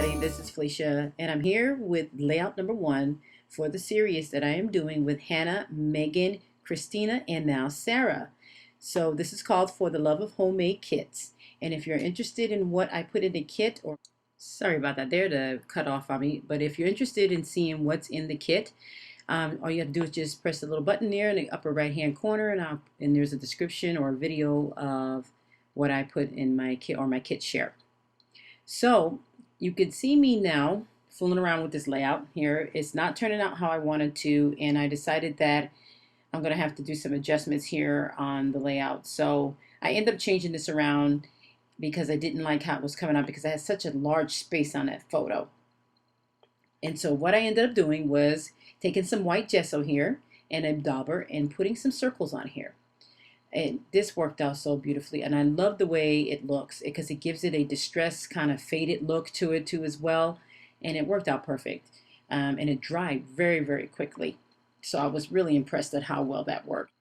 everybody, this is Felicia, and I'm here with layout number 1 for the series that I am doing with Hannah, Megan, Christina, and now Sarah. So this is called For the Love of Homemade Kits. And if you're interested in what I put in the kit, or sorry about that there to cut off on me, but if you're interested in seeing what's in the kit, all you have to do is just press the little button there in the upper right hand corner, and there's a description or a video of what I put in my kit or my kit share. So you can see me now fooling around with this layout here. It's not turning out how I wanted to, and I decided that I'm going to have to do some adjustments here on the layout. So I ended up changing this around because I didn't like how it was coming out because I had such a large space on that photo. And so what I ended up doing was taking some white gesso here and a dauber and putting some circles on here. And this worked out so beautifully, and I love the way it looks because it gives it a distressed kind of faded look to it too as well, and it worked out perfect. And it dried very, very quickly, so I was really impressed at how well that worked.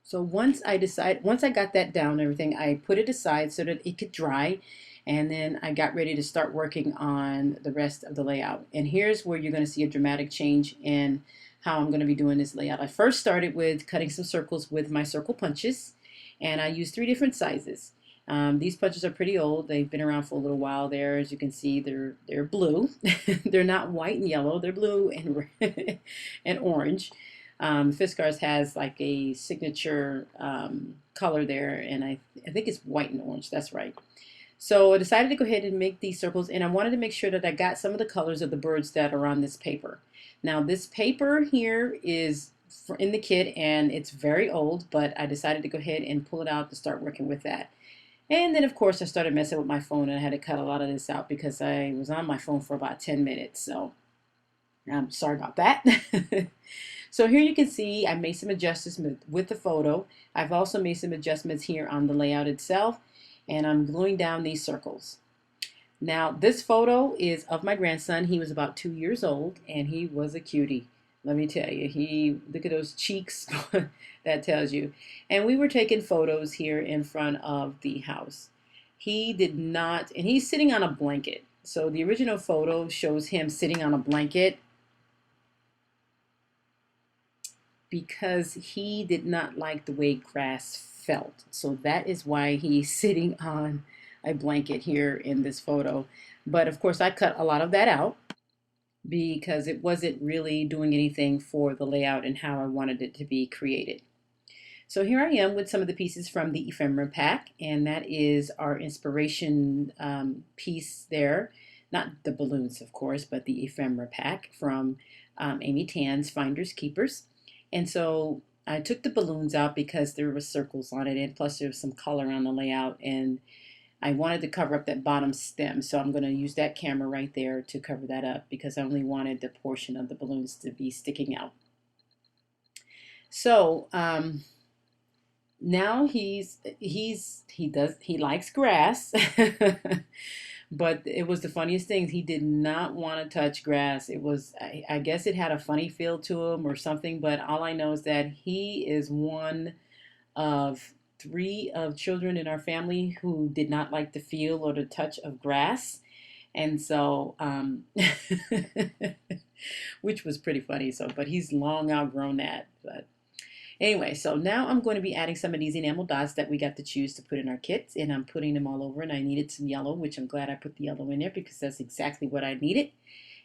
So once I got that down and everything, I put it aside so that it could dry, and then I got ready to start working on the rest of the layout. And here's where you're going to see a dramatic change in how I'm going to be doing this layout. I first started with cutting some circles with my circle punches, and I used 3 different sizes. These punches are pretty old. They've been around for a little while there. As you can see, they're blue. They're not white and yellow. They're blue and and orange. Fiskars has like a signature color there, and I think it's white and orange. That's right. So I decided to go ahead and make these circles, and I wanted to make sure that I got some of the colors of the birds that are on this paper. Now this paper here is in the kit, and it's very old, but I decided to go ahead and pull it out to start working with that. And then of course I started messing with my phone, and I had to cut a lot of this out because I was on my phone for about 10 minutes. So I'm sorry about that. So here you can see I made some adjustments with the photo. I've also made some adjustments here on the layout itself, and I'm gluing down these circles. Now this photo is of my grandson. He was about 2 years old, and he was a cutie. Let me tell you, look at those cheeks. That tells you. And we were taking photos here in front of the house. He did not, and he's sitting on a blanket. So the original photo shows him sitting on a blanket because he did not like the way grass felt. So that is why he's sitting on a blanket here in this photo. But of course I cut a lot of that out because it wasn't really doing anything for the layout and how I wanted it to be created. So here I am with some of the pieces from the ephemera pack, and that is our inspiration piece there. Not the balloons, of course, but the ephemera pack from Amy Tan's Finders Keepers. And so I took the balloons out because there were circles on it, and plus there was some color on the layout, and I wanted to cover up that bottom stem, so I'm going to use that camera right there to cover that up because I only wanted the portion of the balloons to be sticking out. So now he likes grass, but it was the funniest thing. He did not want to touch grass. It was, I guess it had a funny feel to him or something, but all I know is that he is one of 3 of children in our family who did not like the feel or the touch of grass. And so, which was pretty funny. So, but he's long outgrown that. But anyway, so now I'm going to be adding some of these enamel dots that we got to choose to put in our kits, and I'm putting them all over, and I needed some yellow, which I'm glad I put the yellow in there because that's exactly what I needed.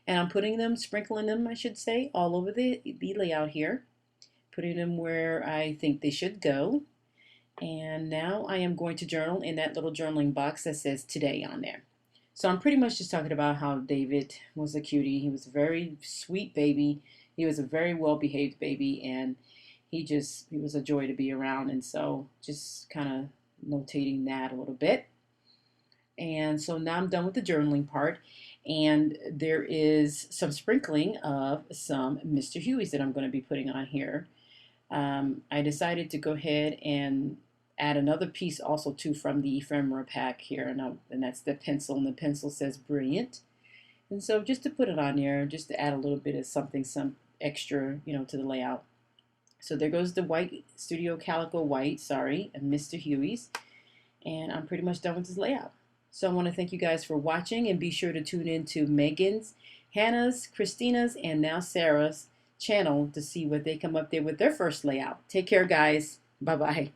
And I'm putting them, sprinkling them, I should say, all over the layout here, putting them where I think they should go. And now I am going to journal in that little journaling box that says today on there. So I'm pretty much just talking about how David was a cutie. He was a very sweet baby. He was a very well-behaved baby, and he was a joy to be around. And so just kind of notating that a little bit. And so now I'm done with the journaling part, and there is some sprinkling of some Mr. Huey's that I'm going to be putting on here. I decided to go ahead and add another piece also too from the ephemera pack here, and that's the pencil, and the pencil says brilliant. And so just to put it on there, just to add a little bit of something, some extra, to the layout. So there goes the white Studio Calico white, sorry, and Mr. Huey's, and I'm pretty much done with this layout. So I want to thank you guys for watching, and be sure to tune in to Megan's, Hannah's, Christina's, and now Sarah's channel to see what they come up there with their first layout. Take care, guys. Bye-bye.